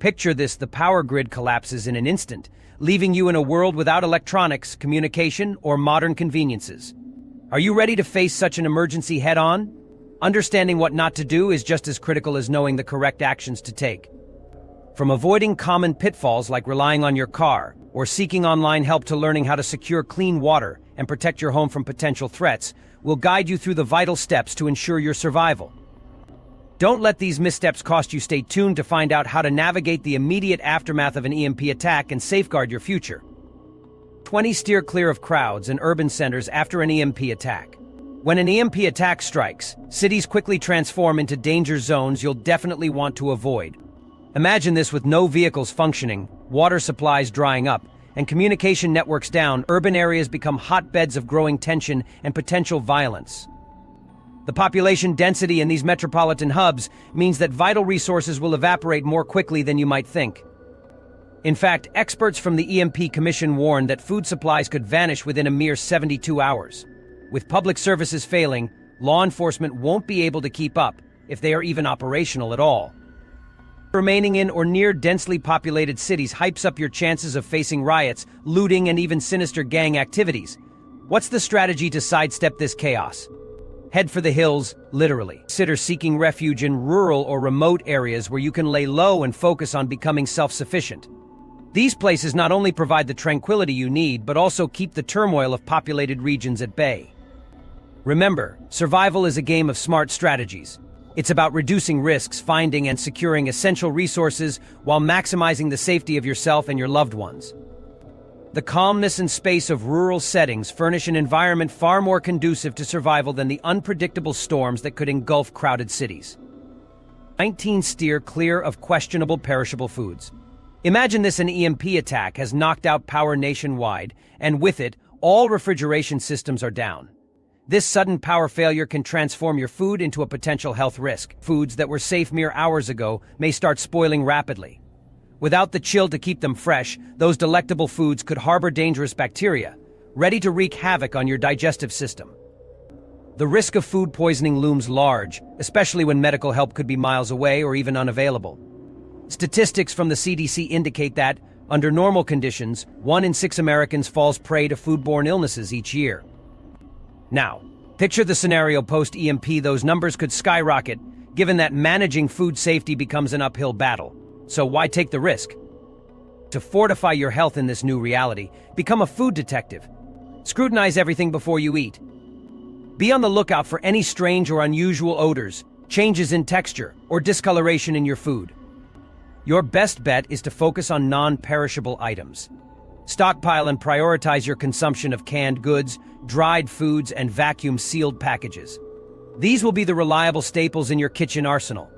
Picture this: the power grid collapses in an instant, leaving you in a world without electronics, communication, or modern conveniences. Are you ready to face such an emergency head-on? Understanding what not to do is just as critical as knowing the correct actions to take. From avoiding common pitfalls like relying on your car, or seeking online help, to learning how to secure clean water and protect your home from potential threats, we'll guide you through the vital steps to ensure your survival. Don't let these missteps cost you. Stay tuned to find out how to navigate the immediate aftermath of an EMP attack and safeguard your future. 20. Steer clear of crowds and urban centers after an EMP attack. When an EMP attack strikes, cities quickly transform into danger zones you'll definitely want to avoid. Imagine this: with no vehicles functioning, water supplies drying up, and communication networks down, urban areas become hotbeds of growing tension and potential violence. The population density in these metropolitan hubs means that vital resources will evaporate more quickly than you might think. In fact, experts from the EMP Commission warn that food supplies could vanish within a mere 72 hours. With public services failing, law enforcement won't be able to keep up, if they are even operational at all. Remaining in or near densely populated cities hypes up your chances of facing riots, looting, and even sinister gang activities. What's the strategy to sidestep this chaos? Head for the hills, literally. Consider seeking refuge in rural or remote areas where you can lay low and focus on becoming self-sufficient. These places not only provide the tranquility you need, but also keep the turmoil of populated regions at bay. Remember, survival is a game of smart strategies. It's about reducing risks, finding and securing essential resources, while maximizing the safety of yourself and your loved ones. The calmness and space of rural settings furnish an environment far more conducive to survival than the unpredictable storms that could engulf crowded cities. 19. Steer clear of questionable perishable foods. Imagine this: an EMP attack has knocked out power nationwide, and with it, all refrigeration systems are down. This sudden power failure can transform your food into a potential health risk. Foods that were safe mere hours ago may start spoiling rapidly. Without the chill to keep them fresh, those delectable foods could harbor dangerous bacteria, ready to wreak havoc on your digestive system. The risk of food poisoning looms large, especially when medical help could be miles away or even unavailable. Statistics from the CDC indicate that, under normal conditions, 1 in 6 Americans falls prey to foodborne illnesses each year. Now, picture the scenario post-EMP. Those numbers could skyrocket, given that managing food safety becomes an uphill battle. So why take the risk? To fortify your health in this new reality, become a food detective. Scrutinize everything before you eat. Be on the lookout for any strange or unusual odors, changes in texture, or discoloration in your food. Your best bet is to focus on non-perishable items. Stockpile and prioritize your consumption of canned goods, dried foods, and vacuum-sealed packages. These will be the reliable staples in your kitchen arsenal.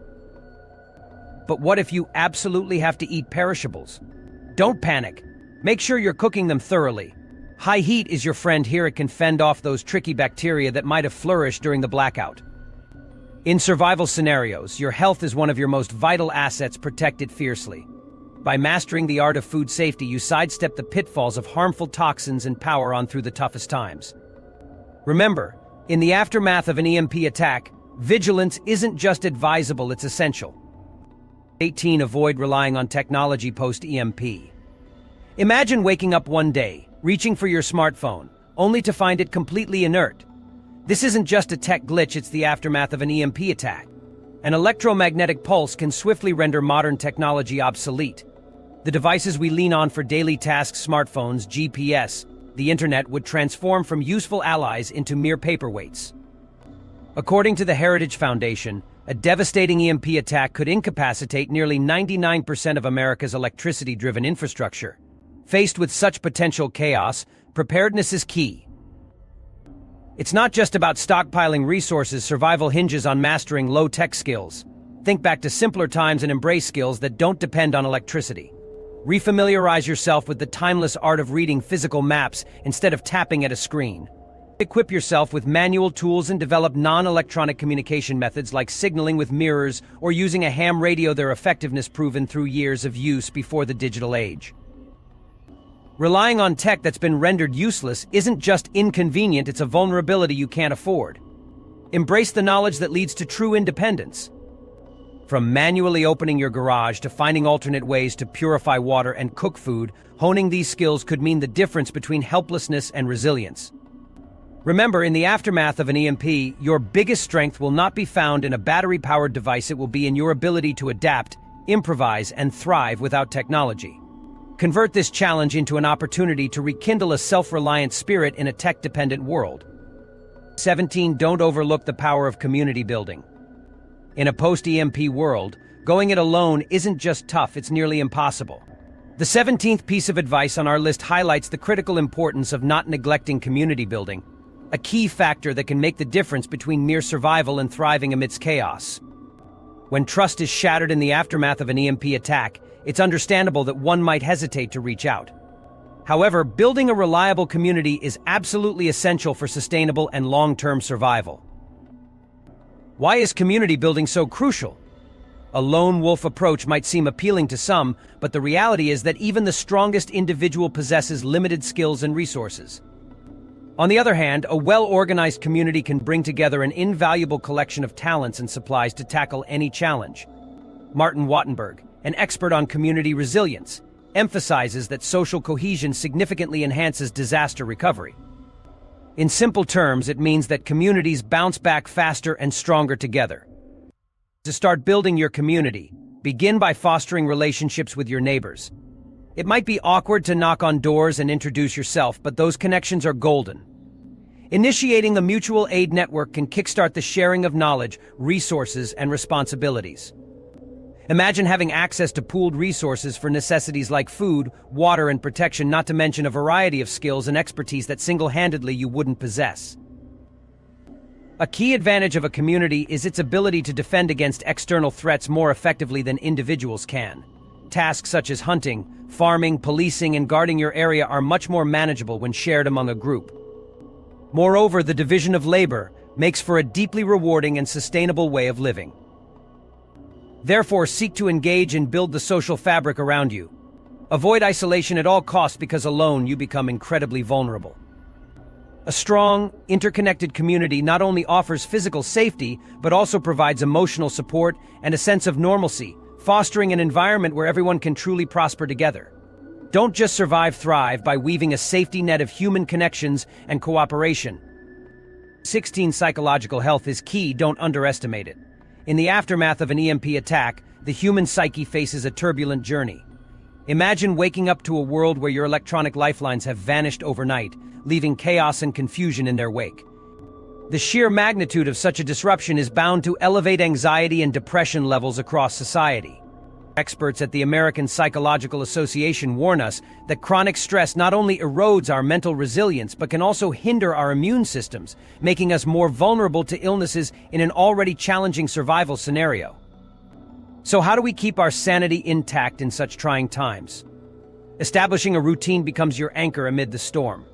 But what if you absolutely have to eat perishables? Don't panic. Make sure you're cooking them thoroughly. High heat is your friend here. It can fend off those tricky bacteria that might have flourished during the blackout. In survival scenarios, your health is one of your most vital assets. Protect it fiercely. By mastering the art of food safety, you sidestep the pitfalls of harmful toxins and power on through the toughest times. Remember, in the aftermath of an EMP attack, vigilance isn't just advisable, it's essential. 18. Avoid relying on technology post-EMP. Imagine waking up one day, reaching for your smartphone, only to find it completely inert. This isn't just a tech glitch, it's the aftermath of an EMP attack. An electromagnetic pulse can swiftly render modern technology obsolete. The devices we lean on for daily tasks, smartphones, GPS, the internet, would transform from useful allies into mere paperweights. According to the Heritage Foundation, a devastating EMP attack could incapacitate nearly 99% of America's electricity-driven infrastructure. Faced with such potential chaos, preparedness is key. It's not just about stockpiling resources. Survival hinges on mastering low-tech skills. Think back to simpler times and embrace skills that don't depend on electricity. Refamiliarize yourself with the timeless art of reading physical maps instead of tapping at a screen. Equip yourself with manual tools and develop non-electronic communication methods like signaling with mirrors or using a ham radio, their effectiveness proven through years of use before the digital age. Relying on tech that's been rendered useless isn't just inconvenient, it's a vulnerability you can't afford. Embrace the knowledge that leads to true independence. From manually opening your garage to finding alternate ways to purify water and cook food, honing these skills could mean the difference between helplessness and resilience. Remember, in the aftermath of an EMP, your biggest strength will not be found in a battery-powered device. It will be in your ability to adapt, improvise, and thrive without technology. Convert this challenge into an opportunity to rekindle a self-reliant spirit in a tech-dependent world. 17. Don't overlook the power of community building. In a post-EMP world, going it alone isn't just tough, it's nearly impossible. The 17th piece of advice on our list highlights the critical importance of not neglecting community building, a key factor that can make the difference between mere survival and thriving amidst chaos. When trust is shattered in the aftermath of an EMP attack, it's understandable that one might hesitate to reach out. However, building a reliable community is absolutely essential for sustainable and long-term survival. Why is community building so crucial? A lone wolf approach might seem appealing to some, but the reality is that even the strongest individual possesses limited skills and resources. On the other hand, a well-organized community can bring together an invaluable collection of talents and supplies to tackle any challenge. Martin Wattenberg, an expert on community resilience, emphasizes that social cohesion significantly enhances disaster recovery. In simple terms, it means that communities bounce back faster and stronger together. To start building your community, begin by fostering relationships with your neighbors. It might be awkward to knock on doors and introduce yourself, but those connections are golden. Initiating a mutual aid network can kickstart the sharing of knowledge, resources, and responsibilities. Imagine having access to pooled resources for necessities like food, water, and protection, not to mention a variety of skills and expertise that single-handedly you wouldn't possess. A key advantage of a community is its ability to defend against external threats more effectively than individuals can. Tasks such as hunting, farming, policing, and guarding your area are much more manageable when shared among a group. Moreover, the division of labor makes for a deeply rewarding and sustainable way of living. Therefore, seek to engage and build the social fabric around you. Avoid isolation at all costs, because alone you become incredibly vulnerable. A strong, interconnected community not only offers physical safety, but also provides emotional support and a sense of normalcy, fostering an environment where everyone can truly prosper together. Don't just survive, thrive by weaving a safety net of human connections and cooperation. 16. Psychological health is key, don't underestimate it. In the aftermath of an EMP attack, the human psyche faces a turbulent journey. Imagine waking up to a world where your electronic lifelines have vanished overnight, leaving chaos and confusion in their wake. The sheer magnitude of such a disruption is bound to elevate anxiety and depression levels across society. Experts at the American Psychological Association warn us that chronic stress not only erodes our mental resilience but can also hinder our immune systems, making us more vulnerable to illnesses in an already challenging survival scenario. So how do we keep our sanity intact in such trying times? Establishing a routine becomes your anchor amid the storm.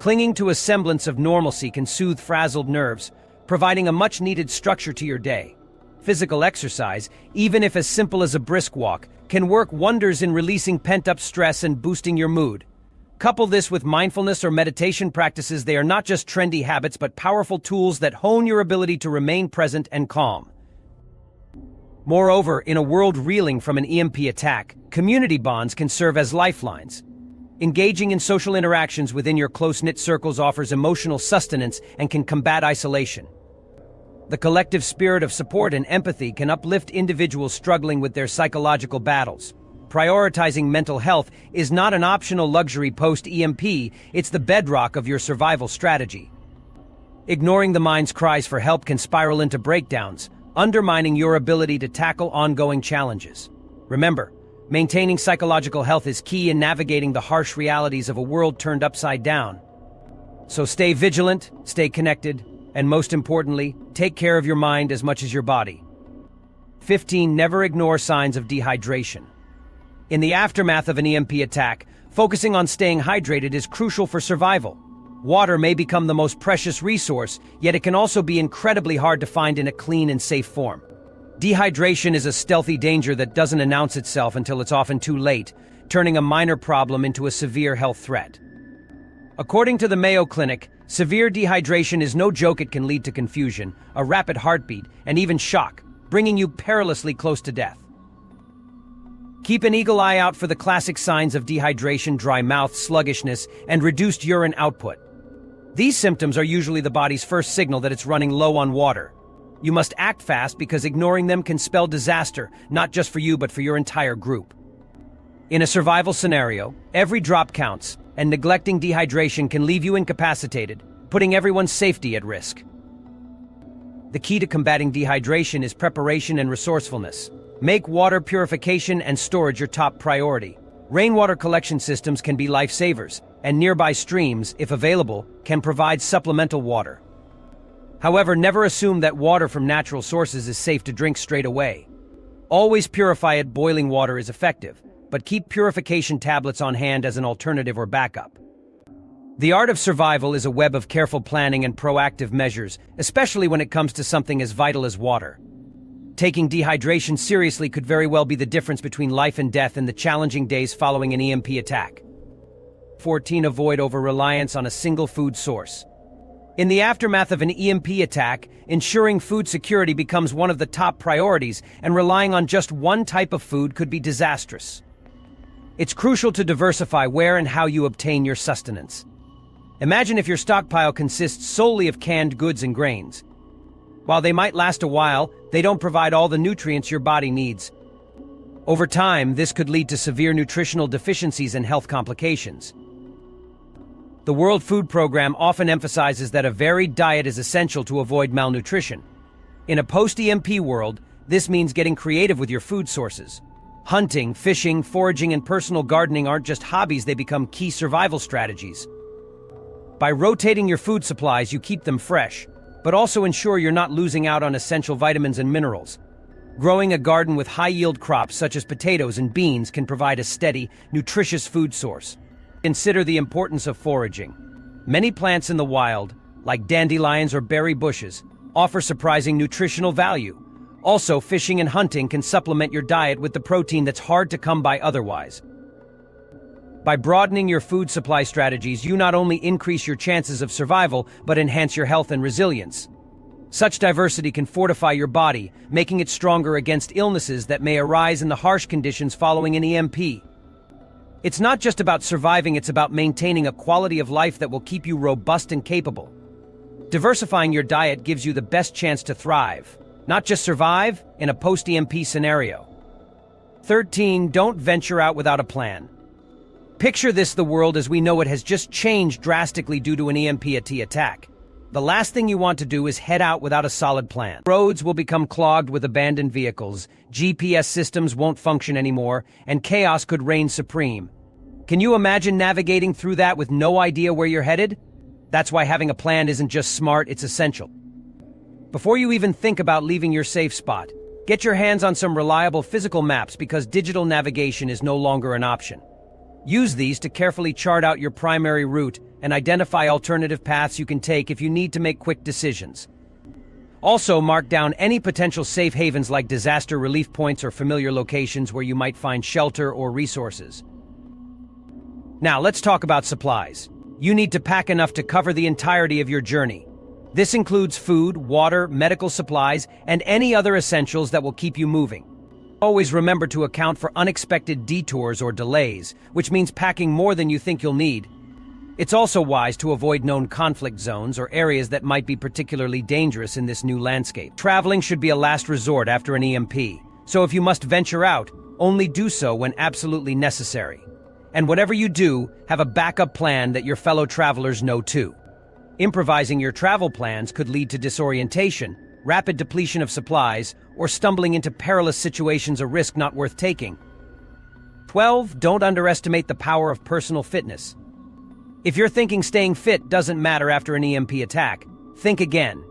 Clinging to a semblance of normalcy can soothe frazzled nerves, providing a much-needed structure to your day. Physical exercise, even if as simple as a brisk walk, can work wonders in releasing pent-up stress and boosting your mood. Couple this with mindfulness or meditation practices. They are not just trendy habits but powerful tools that hone your ability to remain present and calm. Moreover, in a world reeling from an EMP attack, community bonds can serve as lifelines. Engaging in social interactions within your close-knit circles offers emotional sustenance and can combat isolation. The collective spirit of support and empathy can uplift individuals struggling with their psychological battles. Prioritizing mental health is not an optional luxury post-EMP, it's the bedrock of your survival strategy. Ignoring the mind's cries for help can spiral into breakdowns, undermining your ability to tackle ongoing challenges. Remember, maintaining psychological health is key in navigating the harsh realities of a world turned upside down. So stay vigilant, stay connected, and most importantly, take care of your mind as much as your body. 15. Never ignore signs of dehydration. In the aftermath of an EMP attack, focusing on staying hydrated is crucial for survival. Water may become the most precious resource, yet it can also be incredibly hard to find in a clean and safe form. Dehydration is a stealthy danger that doesn't announce itself until it's often too late, turning a minor problem into a severe health threat. According to the Mayo Clinic, severe dehydration is no joke. It can lead to confusion, a rapid heartbeat, and even shock, bringing you perilously close to death. Keep an eagle eye out for the classic signs of dehydration: dry mouth, sluggishness, and reduced urine output. These symptoms are usually the body's first signal that it's running low on water. You must act fast because ignoring them can spell disaster, not just for you but for your entire group. In a survival scenario, every drop counts, and neglecting dehydration can leave you incapacitated, putting everyone's safety at risk. The key to combating dehydration is preparation and resourcefulness. Make water purification and storage your top priority. Rainwater collection systems can be lifesavers, and nearby streams, if available, can provide supplemental water. However, never assume that water from natural sources is safe to drink straight away. Always purify it. Boiling water is effective, but keep purification tablets on hand as an alternative or backup. The art of survival is a web of careful planning and proactive measures, especially when it comes to something as vital as water. Taking dehydration seriously could very well be the difference between life and death in the challenging days following an EMP attack. 14. Avoid over-reliance on a single food source. In the aftermath of an EMP attack, ensuring food security becomes one of the top priorities, and relying on just one type of food could be disastrous. It's crucial to diversify where and how you obtain your sustenance. Imagine if your stockpile consists solely of canned goods and grains. While they might last a while, they don't provide all the nutrients your body needs. Over time, this could lead to severe nutritional deficiencies and health complications. The World Food Program often emphasizes that a varied diet is essential to avoid malnutrition. In a post-EMP world, this means getting creative with your food sources. Hunting, fishing, foraging, and personal gardening aren't just hobbies, they become key survival strategies. By rotating your food supplies, you keep them fresh, but also ensure you're not losing out on essential vitamins and minerals. Growing a garden with high-yield crops such as potatoes and beans can provide a steady, nutritious food source. Consider the importance of foraging. Many plants in the wild, like dandelions or berry bushes, offer surprising nutritional value. Also, fishing and hunting can supplement your diet with the protein that's hard to come by otherwise. By broadening your food supply strategies, you not only increase your chances of survival, but enhance your health and resilience. Such diversity can fortify your body, making it stronger against illnesses that may arise in the harsh conditions following an EMP. It's not just about surviving, it's about maintaining a quality of life that will keep you robust and capable. Diversifying your diet gives you the best chance to thrive, not just survive, in a post-EMP scenario. 13. Don't venture out without a plan. Picture this: the world as we know it has just changed drastically due to an EMP attack. The last thing you want to do is head out without a solid plan. Roads will become clogged with abandoned vehicles, GPS systems won't function anymore, and chaos could reign supreme. Can you imagine navigating through that with no idea where you're headed? That's why having a plan isn't just smart, it's essential. Before you even think about leaving your safe spot, get your hands on some reliable physical maps, because digital navigation is no longer an option. Use these to carefully chart out your primary route and identify alternative paths you can take if you need to make quick decisions. Also, mark down any potential safe havens like disaster relief points or familiar locations where you might find shelter or resources. Now, let's talk about supplies. You need to pack enough to cover the entirety of your journey. This includes food, water, medical supplies, and any other essentials that will keep you moving. Always remember to account for unexpected detours or delays, which means packing more than you think you'll need. It's also wise to avoid known conflict zones or areas that might be particularly dangerous in this new landscape. Traveling should be a last resort after an EMP, so if you must venture out, only do so when absolutely necessary. And whatever you do, have a backup plan that your fellow travelers know too. Improvising your travel plans could lead to disorientation, rapid depletion of supplies, or stumbling into perilous situations, a risk not worth taking. 12. Don't underestimate the power of personal fitness. If you're thinking staying fit doesn't matter after an EMP attack, think again.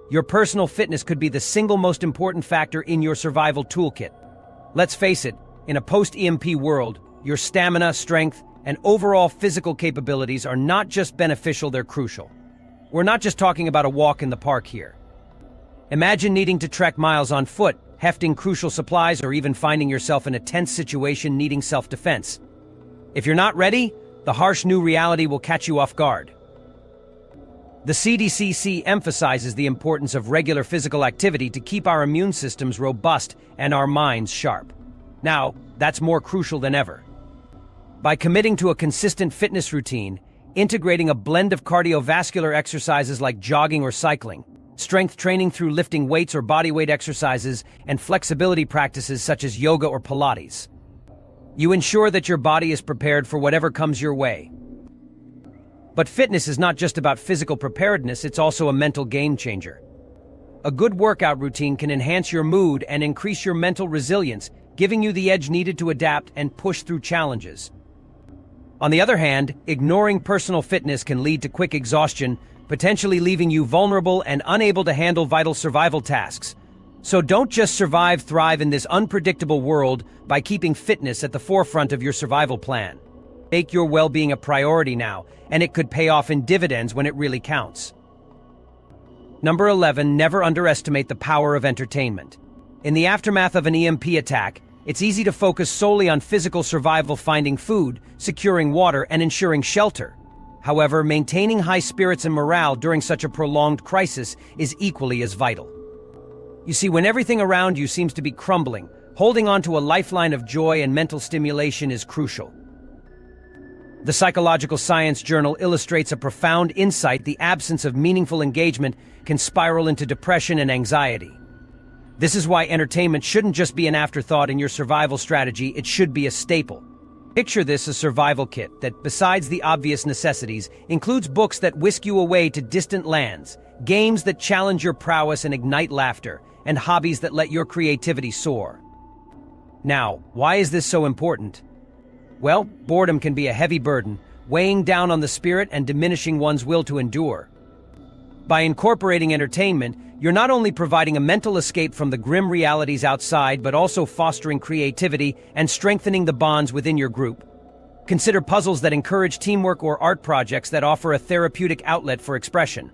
Your personal fitness could be the single most important factor in your survival toolkit. Let's face it, in a post-EMP world, your stamina, strength, and overall physical capabilities are not just beneficial, they're crucial. We're not just talking about a walk in the park here. Imagine needing to trek miles on foot, hefting crucial supplies, or even finding yourself in a tense situation needing self-defense. If you're not ready, the harsh new reality will catch you off guard. The CDCC emphasizes the importance of regular physical activity to keep our immune systems robust and our minds sharp. Now, that's more crucial than ever. By committing to a consistent fitness routine, integrating a blend of cardiovascular exercises like jogging or cycling, strength training through lifting weights or bodyweight exercises, and flexibility practices such as yoga or Pilates, you ensure that your body is prepared for whatever comes your way. But fitness is not just about physical preparedness, it's also a mental game changer. A good workout routine can enhance your mood and increase your mental resilience, giving you the edge needed to adapt and push through challenges. On the other hand, ignoring personal fitness can lead to quick exhaustion, potentially leaving you vulnerable and unable to handle vital survival tasks. So don't just survive, thrive in this unpredictable world by keeping fitness at the forefront of your survival plan. Make your well-being a priority now, and it could pay off in dividends when it really counts. Number 11, never underestimate the power of entertainment. In the aftermath of an EMP attack, it's easy to focus solely on physical survival, finding food, securing water, and ensuring shelter. However, maintaining high spirits and morale during such a prolonged crisis is equally as vital. You see, when everything around you seems to be crumbling, holding on to a lifeline of joy and mental stimulation is crucial. The Psychological Science Journal illustrates a profound insight: the absence of meaningful engagement can spiral into depression and anxiety. This is why entertainment shouldn't just be an afterthought in your survival strategy, it should be a staple. Picture this: a survival kit that, besides the obvious necessities, includes books that whisk you away to distant lands, games that challenge your prowess and ignite laughter, and hobbies that let your creativity soar. Now, why is this so important? Well, boredom can be a heavy burden, weighing down on the spirit and diminishing one's will to endure. By incorporating entertainment, you're not only providing a mental escape from the grim realities outside, but also fostering creativity and strengthening the bonds within your group. Consider puzzles that encourage teamwork or art projects that offer a therapeutic outlet for expression.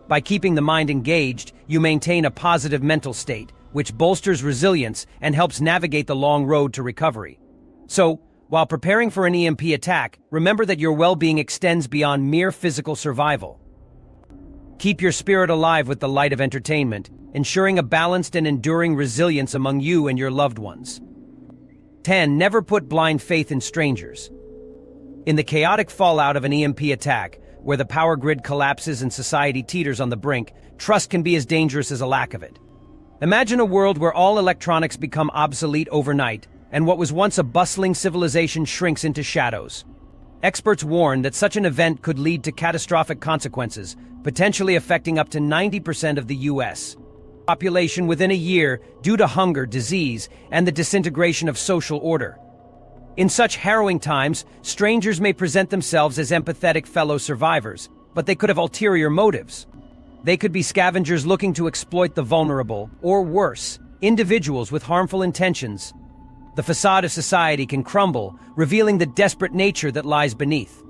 By keeping the mind engaged, you maintain a positive mental state, which bolsters resilience and helps navigate the long road to recovery. So, while preparing for an EMP attack, remember that your well-being extends beyond mere physical survival. Keep your spirit alive with the light of entertainment, ensuring a balanced and enduring resilience among you and your loved ones. 10. Never put blind faith in strangers. In the chaotic fallout of an EMP attack, where the power grid collapses and society teeters on the brink, trust can be as dangerous as a lack of it. Imagine a world where all electronics become obsolete overnight, and what was once a bustling civilization shrinks into shadows. Experts warn that such an event could lead to catastrophic consequences, potentially affecting up to 90% of the U.S. population within a year due to hunger, disease, and the disintegration of social order. In such harrowing times, strangers may present themselves as empathetic fellow survivors, but they could have ulterior motives. They could be scavengers looking to exploit the vulnerable, or worse, individuals with harmful intentions. The facade of society can crumble, revealing the desperate nature that lies beneath.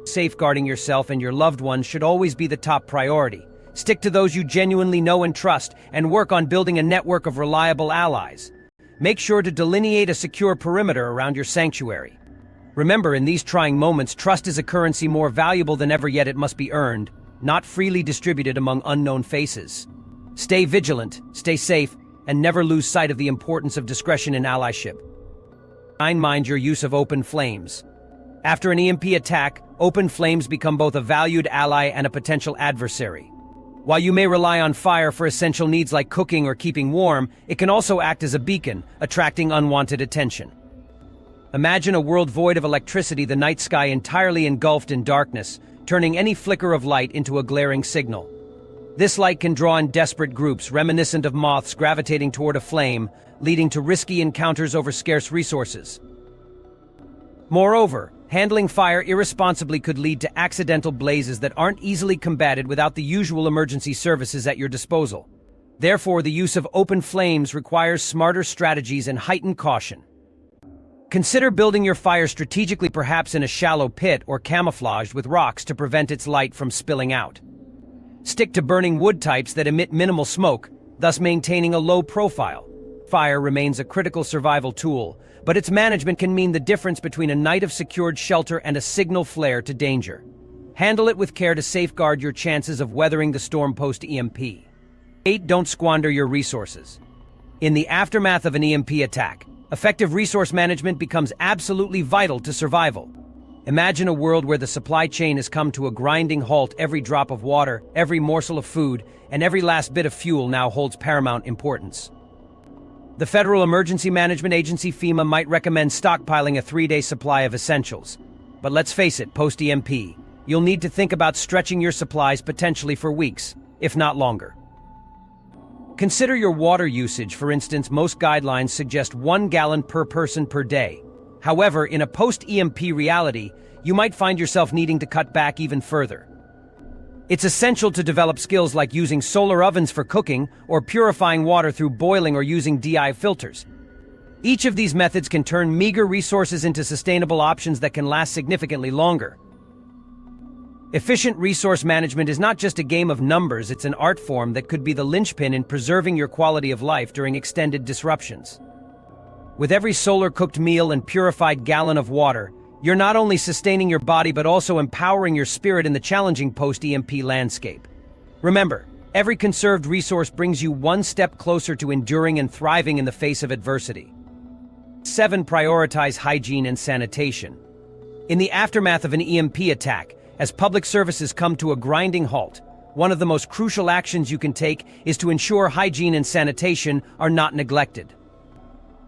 Safeguarding yourself and your loved ones should always be the top priority. Stick to those you genuinely know and trust, and work on building a network of reliable allies. Make sure to delineate a secure perimeter around your sanctuary. Remember, in these trying moments, trust is a currency more valuable than ever, yet it must be earned, not freely distributed among unknown faces. Stay vigilant, stay safe, and never lose sight of the importance of discretion in allyship. Mind your use of open flames. After an EMP attack, open flames become both a valued ally and a potential adversary. While you may rely on fire for essential needs like cooking or keeping warm, it can also act as a beacon, attracting unwanted attention. Imagine a world void of electricity, the night sky entirely engulfed in darkness, turning any flicker of light into a glaring signal. This light can draw in desperate groups, reminiscent of moths gravitating toward a flame, leading to risky encounters over scarce resources. Moreover, handling fire irresponsibly could lead to accidental blazes that aren't easily combated without the usual emergency services at your disposal. Therefore, the use of open flames requires smarter strategies and heightened caution. Consider building your fire strategically, perhaps in a shallow pit or camouflaged with rocks to prevent its light from spilling out. Stick to burning wood types that emit minimal smoke, thus maintaining a low profile. Fire remains a critical survival tool, but its management can mean the difference between a night of secured shelter and a signal flare to danger. Handle it with care to safeguard your chances of weathering the storm post-EMP. 8. Don't squander your resources. In the aftermath of an EMP attack, effective resource management becomes absolutely vital to survival. Imagine a world where the supply chain has come to a grinding halt. Every drop of water, every morsel of food, and every last bit of fuel now holds paramount importance. The Federal Emergency Management Agency FEMA might recommend stockpiling a 3-day supply of essentials. But let's face it, post-EMP, you'll need to think about stretching your supplies potentially for weeks, if not longer. Consider your water usage. For instance, most guidelines suggest 1 gallon per person per day. However, in a post-EMP reality, you might find yourself needing to cut back even further. It's essential to develop skills like using solar ovens for cooking or purifying water through boiling or using DI filters. Each of these methods can turn meager resources into sustainable options that can last significantly longer. Efficient resource management is not just a game of numbers, it's an art form that could be the linchpin in preserving your quality of life during extended disruptions. With every solar-cooked meal and purified gallon of water, you're not only sustaining your body but also empowering your spirit in the challenging post-EMP landscape. Remember, every conserved resource brings you one step closer to enduring and thriving in the face of adversity. 7. Prioritize hygiene and sanitation. In the aftermath of an EMP attack, as public services come to a grinding halt, one of the most crucial actions you can take is to ensure hygiene and sanitation are not neglected.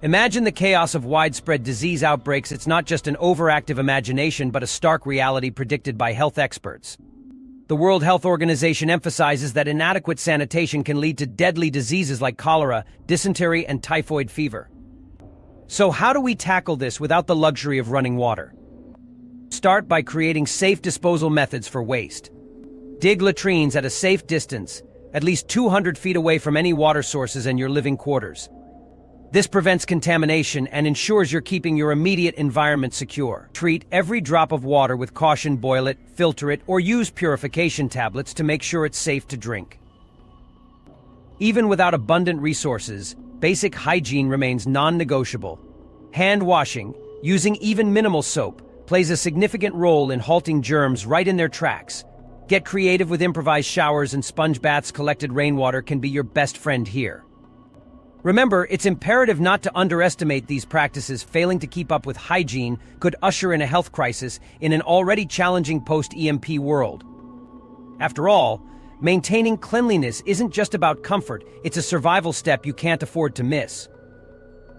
Imagine the chaos of widespread disease outbreaks. It's not just an overactive imagination, but a stark reality predicted by health experts. The World Health Organization emphasizes that inadequate sanitation can lead to deadly diseases like cholera, dysentery, and typhoid fever. So how do we tackle this without the luxury of running water? Start by creating safe disposal methods for waste. Dig latrines at a safe distance, at least 200 feet away from any water sources and your living quarters. This prevents contamination and ensures you're keeping your immediate environment secure. Treat every drop of water with caution. Boil it, filter it, or use purification tablets to make sure it's safe to drink. Even without abundant resources, basic hygiene remains non-negotiable. Hand washing, using even minimal soap, plays a significant role in halting germs right in their tracks. Get creative with improvised showers and sponge baths. Collected rainwater can be your best friend here. Remember, it's imperative not to underestimate these practices. Failing to keep up with hygiene could usher in a health crisis in an already challenging post-EMP world. After all, maintaining cleanliness isn't just about comfort, it's a survival step you can't afford to miss.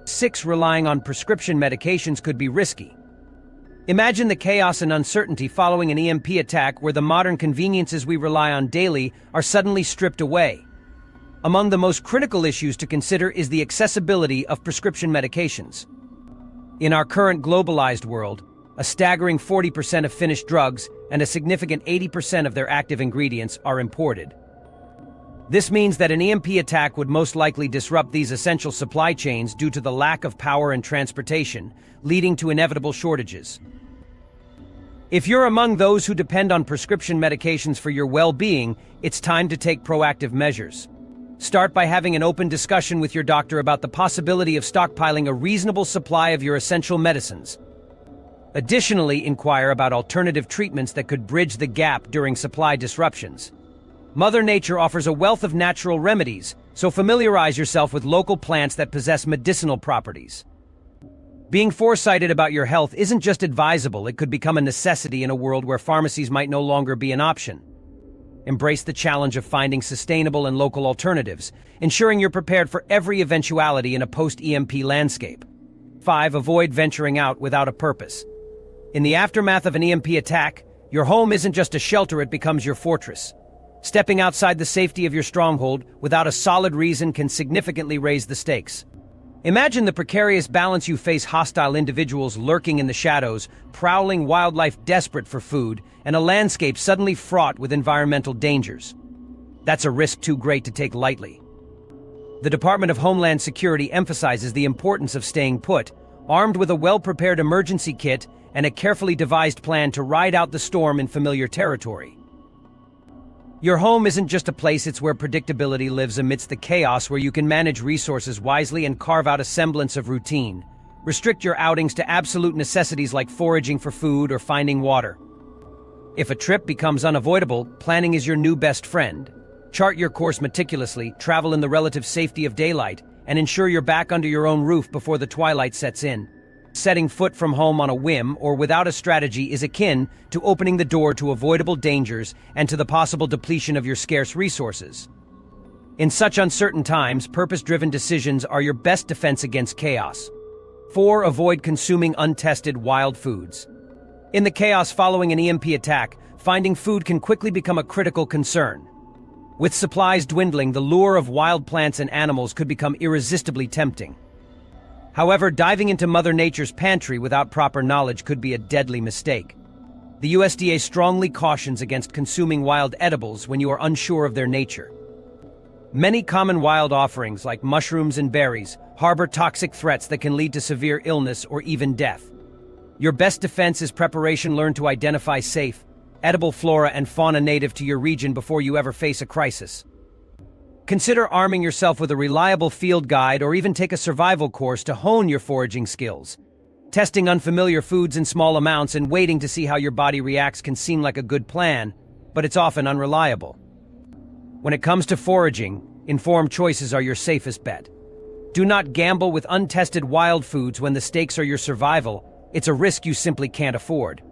6. Relying on prescription medications could be risky. Imagine the chaos and uncertainty following an EMP attack where the modern conveniences we rely on daily are suddenly stripped away. Among the most critical issues to consider is the accessibility of prescription medications. In our current globalized world, a staggering 40% of finished drugs and a significant 80% of their active ingredients are imported. This means that an EMP attack would most likely disrupt these essential supply chains due to the lack of power and transportation, leading to inevitable shortages. If you're among those who depend on prescription medications for your well-being, it's time to take proactive measures. Start by having an open discussion with your doctor about the possibility of stockpiling a reasonable supply of your essential medicines. Additionally, inquire about alternative treatments that could bridge the gap during supply disruptions. Mother Nature offers a wealth of natural remedies, so familiarize yourself with local plants that possess medicinal properties. Being foresighted about your health isn't just advisable, it could become a necessity in a world where pharmacies might no longer be an option. Embrace the challenge of finding sustainable and local alternatives, ensuring you're prepared for every eventuality in a post-EMP landscape. 5. Avoid venturing out without a purpose. In the aftermath of an EMP attack, your home isn't just a shelter, it becomes your fortress. Stepping outside the safety of your stronghold without a solid reason can significantly raise the stakes. Imagine the precarious balance you face: hostile individuals lurking in the shadows, prowling wildlife desperate for food, and a landscape suddenly fraught with environmental dangers. That's a risk too great to take lightly. The Department of Homeland Security emphasizes the importance of staying put, armed with a well-prepared emergency kit and a carefully devised plan to ride out the storm in familiar territory. Your home isn't just a place, it's where predictability lives amidst the chaos, where you can manage resources wisely and carve out a semblance of routine. Restrict your outings to absolute necessities like foraging for food or finding water. If a trip becomes unavoidable, planning is your new best friend. Chart your course meticulously, travel in the relative safety of daylight, and ensure you're back under your own roof before the twilight sets in. Setting foot from home on a whim or without a strategy is akin to opening the door to avoidable dangers and to the possible depletion of your scarce resources. In such uncertain times, purpose-driven decisions are your best defense against chaos. 4. Avoid consuming untested wild foods. In the chaos following an EMP attack, finding food can quickly become a critical concern. With supplies dwindling, the lure of wild plants and animals could become irresistibly tempting. However, diving into Mother Nature's pantry without proper knowledge could be a deadly mistake. The USDA strongly cautions against consuming wild edibles when you are unsure of their nature. Many common wild offerings, like mushrooms and berries, harbor toxic threats that can lead to severe illness or even death. Your best defense is preparation. Learn to identify safe, edible flora and fauna native to your region before you ever face a crisis. Consider arming yourself with a reliable field guide or even take a survival course to hone your foraging skills. Testing unfamiliar foods in small amounts and waiting to see how your body reacts can seem like a good plan, but it's often unreliable. When it comes to foraging, informed choices are your safest bet. Do not gamble with untested wild foods when the stakes are your survival. It's a risk you simply can't afford.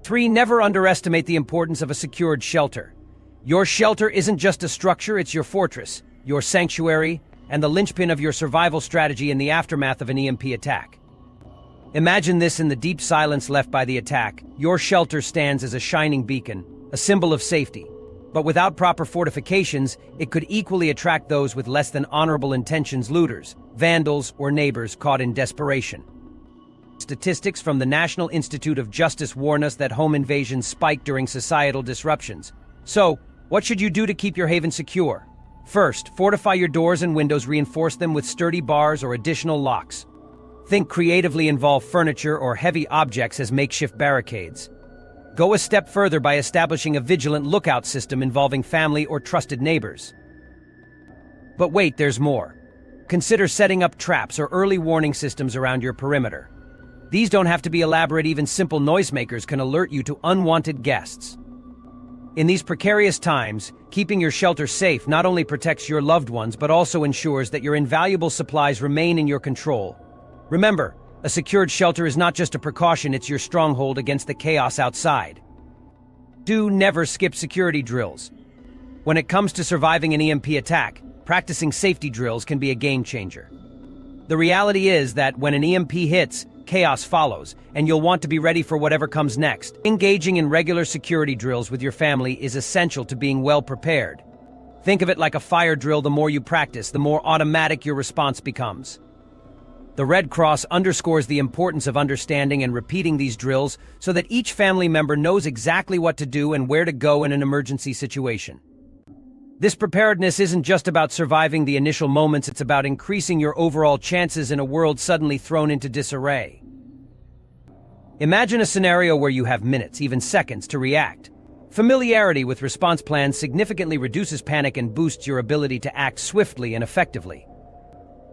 3. Never underestimate the importance of a secured shelter. Your shelter isn't just a structure, it's your fortress, your sanctuary, and the linchpin of your survival strategy in the aftermath of an EMP attack. Imagine this: in the deep silence left by the attack, your shelter stands as a shining beacon, a symbol of safety. But without proper fortifications, it could equally attract those with less than honorable intentions: looters, vandals, or neighbors caught in desperation. Statistics from the National Institute of Justice warn us that home invasions spike during societal disruptions. So, what should you do to keep your haven secure? First, fortify your doors and windows, reinforce them with sturdy bars or additional locks. Think creatively, involve furniture or heavy objects as makeshift barricades. Go a step further by establishing a vigilant lookout system involving family or trusted neighbors. But wait, there's more. Consider setting up traps or early warning systems around your perimeter. These don't have to be elaborate, even simple noisemakers can alert you to unwanted guests. In these precarious times, keeping your shelter safe not only protects your loved ones but also ensures that your invaluable supplies remain in your control. Remember, a secured shelter is not just a precaution, it's your stronghold against the chaos outside. Do never skip security drills. When it comes to surviving an EMP attack, practicing safety drills can be a game changer. The reality is that when an EMP hits, chaos follows, and you'll want to be ready for whatever comes next. Engaging in regular security drills with your family is essential to being well prepared. Think of it like a fire drill. The more you practice, the more automatic your response becomes. The Red Cross underscores the importance of understanding and repeating these drills so that each family member knows exactly what to do and where to go in an emergency situation. This preparedness isn't just about surviving the initial moments, it's about increasing your overall chances in a world suddenly thrown into disarray. Imagine a scenario where you have minutes, even seconds, to react. Familiarity with response plans significantly reduces panic and boosts your ability to act swiftly and effectively.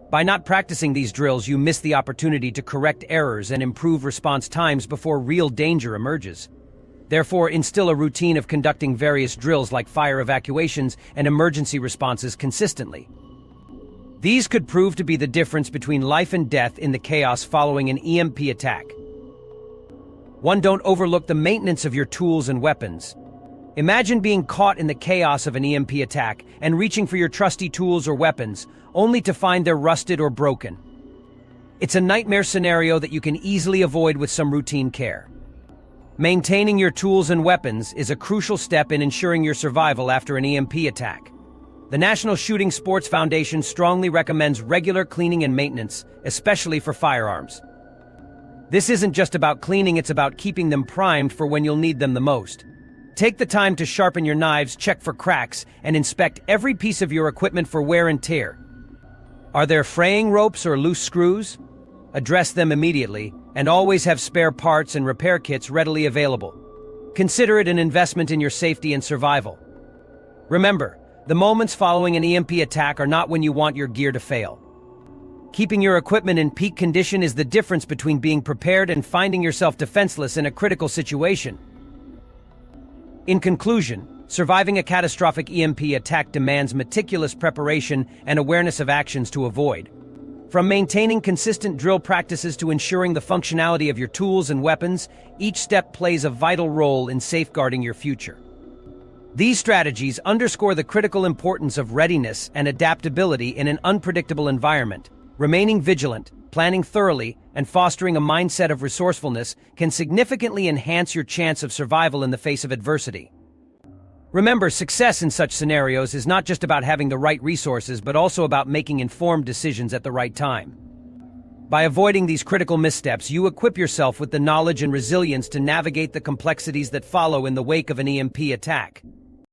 By not practicing these drills, you miss the opportunity to correct errors and improve response times before real danger emerges. Therefore, instill a routine of conducting various drills like fire evacuations and emergency responses consistently. These could prove to be the difference between life and death in the chaos following an EMP attack. 1. Don't overlook the maintenance of your tools and weapons. Imagine being caught in the chaos of an EMP attack and reaching for your trusty tools or weapons, only to find they're rusted or broken. It's a nightmare scenario that you can easily avoid with some routine care. Maintaining your tools and weapons is a crucial step in ensuring your survival after an EMP attack. The National Shooting Sports Foundation strongly recommends regular cleaning and maintenance, especially for firearms. This isn't just about cleaning, it's about keeping them primed for when you'll need them the most. Take the time to sharpen your knives, check for cracks, and inspect every piece of your equipment for wear and tear. Are there fraying ropes or loose screws? Address them immediately, and always have spare parts and repair kits readily available. Consider it an investment in your safety and survival. Remember, the moments following an EMP attack are not when you want your gear to fail. Keeping your equipment in peak condition is the difference between being prepared and finding yourself defenseless in a critical situation. In conclusion, surviving a catastrophic EMP attack demands meticulous preparation and awareness of actions to avoid. From maintaining consistent drill practices to ensuring the functionality of your tools and weapons, each step plays a vital role in safeguarding your future. These strategies underscore the critical importance of readiness and adaptability in an unpredictable environment. Remaining vigilant, planning thoroughly, and fostering a mindset of resourcefulness can significantly enhance your chance of survival in the face of adversity. Remember, success in such scenarios is not just about having the right resources, but also about making informed decisions at the right time. By avoiding these critical missteps, you equip yourself with the knowledge and resilience to navigate the complexities that follow in the wake of an EMP attack.